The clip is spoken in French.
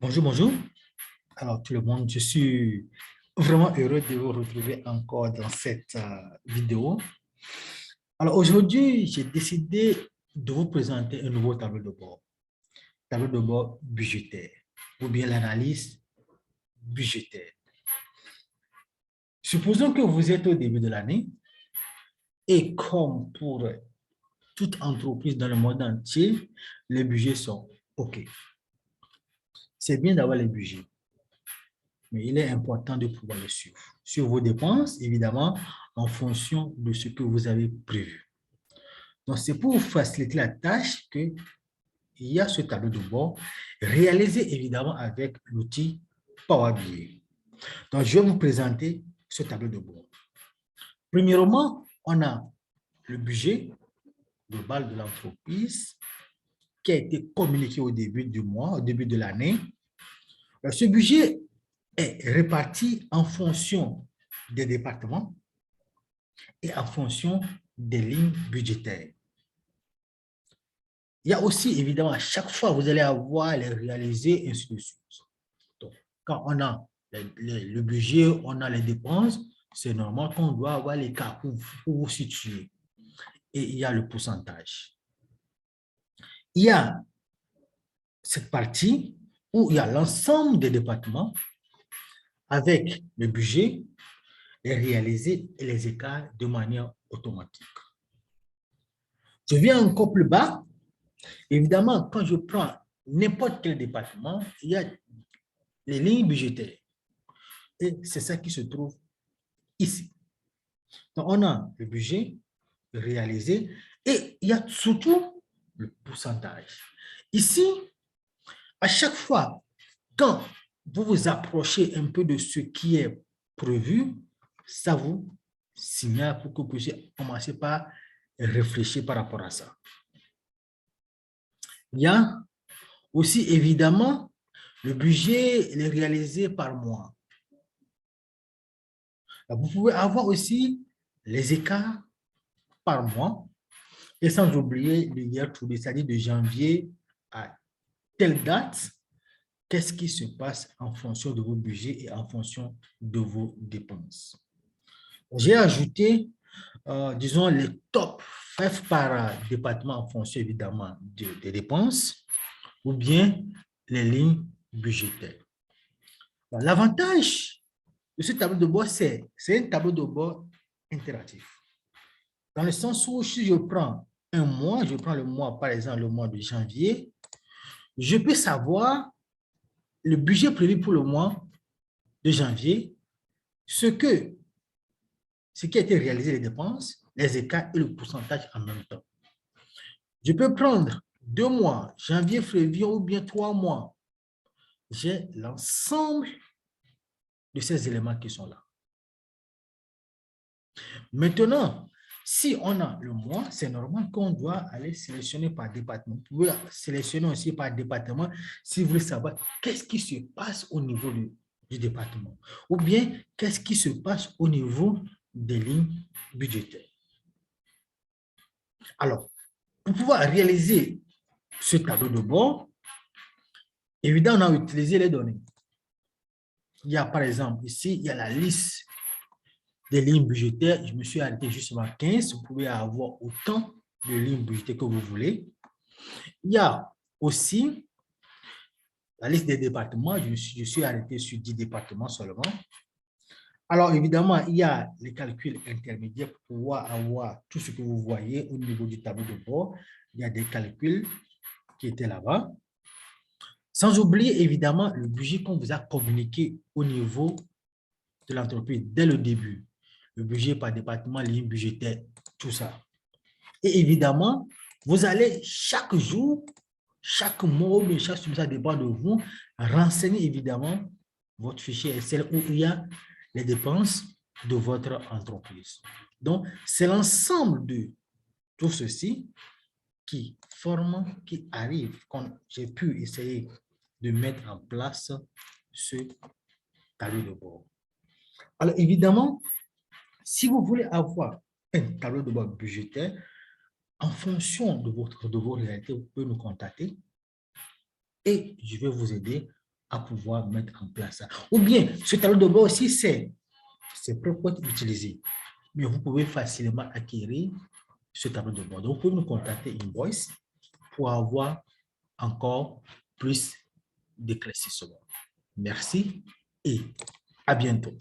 Bonjour, bonjour. Alors, tout le monde, je suis vraiment heureux de vous retrouver encore dans cette vidéo. Alors, aujourd'hui, j'ai décidé de vous présenter un nouveau tableau de bord budgétaire, ou bien l'analyse budgétaire. Supposons que vous êtes au début de l'année et comme pour toute entreprise dans le monde entier, les budgets sont OK. C'est bien d'avoir les budgets, mais il est important de pouvoir les suivre. Sur vos dépenses, évidemment, en fonction de ce que vous avez prévu. Donc, c'est pour vous faciliter la tâche qu'il y a ce tableau de bord réalisé évidemment avec l'outil Power BI. Donc, je vais vous présenter ce tableau de bord. Premièrement, on a le budget global de l'entreprise qui a été communiqué au début du mois, au début de l'année. Ce budget est réparti en fonction des départements et en fonction des lignes budgétaires. Il y a aussi, évidemment, à chaque fois, vous allez avoir les réalisés, et ainsi de suite. Donc, quand on a le budget, on a les dépenses, c'est normal qu'on doit avoir les cas pour vous situer. Et il y a le pourcentage. Il y a cette partie où il y a l'ensemble des départements avec le budget, les réalisés et les écarts de manière automatique. Je viens encore plus bas. Évidemment, quand je prends n'importe quel département, il y a les lignes budgétaires. Et c'est ça qui se trouve ici. Donc, on a le budget réalisé et il y a surtout le pourcentage. Ici, à chaque fois, quand vous vous approchez un peu de ce qui est prévu, ça vous signale pour que vous puissiez commencer par réfléchir par rapport à ça. Il y a aussi, évidemment, le budget est réalisé par mois. Vous pouvez avoir aussi les écarts par mois et sans oublier le year to date, c'est-à-dire de janvier à telle date, qu'est-ce qui se passe en fonction de vos budgets et en fonction de vos dépenses. J'ai ajouté, disons, les top 5 par département en fonction évidemment des dépenses ou bien les lignes budgétaires. L'avantage de ce tableau de bord, c'est un tableau de bord interactif. Dans le sens où si je prends un mois, je prends le mois, par exemple, le mois de janvier, je peux savoir le budget prévu pour le mois de janvier, ce qui a été réalisé, les dépenses, les écarts et le pourcentage en même temps. Je peux prendre 2 mois, janvier, février ou bien 3 mois. J'ai l'ensemble de ces éléments qui sont là. Maintenant, si on a le mois, c'est normal qu'on doit aller sélectionner par département. Vous pouvez sélectionner aussi par département si vous voulez savoir qu'est-ce qui se passe au niveau du département ou bien qu'est-ce qui se passe au niveau des lignes budgétaires. Alors, pour pouvoir réaliser ce tableau de bord, évidemment, on a utilisé les données. Il y a par exemple ici, il y a la liste des lignes budgétaires. Je me suis arrêté justement à 15. Vous pouvez avoir autant de lignes budgétaires que vous voulez. Il y a aussi la liste des départements. Je suis arrêté sur 10 départements seulement. Alors, évidemment, il y a les calculs intermédiaires pour pouvoir avoir tout ce que vous voyez au niveau du tableau de bord. Il y a des calculs qui étaient là-bas. Sans oublier, évidemment, le budget qu'on vous a communiqué au niveau de l'entreprise dès le début. Le budget par département, ligne budgétaire, tout ça. Et évidemment, vous allez chaque jour, chaque mois, mais chaque semaine, ça dépend de vous, renseigner évidemment votre fichier Excel où il y a les dépenses de votre entreprise. Donc, c'est l'ensemble de tout ceci qui forme, qui arrive, quand j'ai pu essayer de mettre en place ce tableau de bord. Alors, évidemment, si vous voulez avoir un tableau de bord budgétaire, en fonction de vos réalités, vous pouvez me contacter et je vais vous aider à pouvoir mettre en place ça. Ou bien, ce tableau de bord aussi, c'est propre utilisé. Mais vous pouvez facilement acquérir ce tableau de bord. Donc, vous pouvez nous contacter Invoice pour avoir encore plus d'éclaircissement. Merci et à bientôt.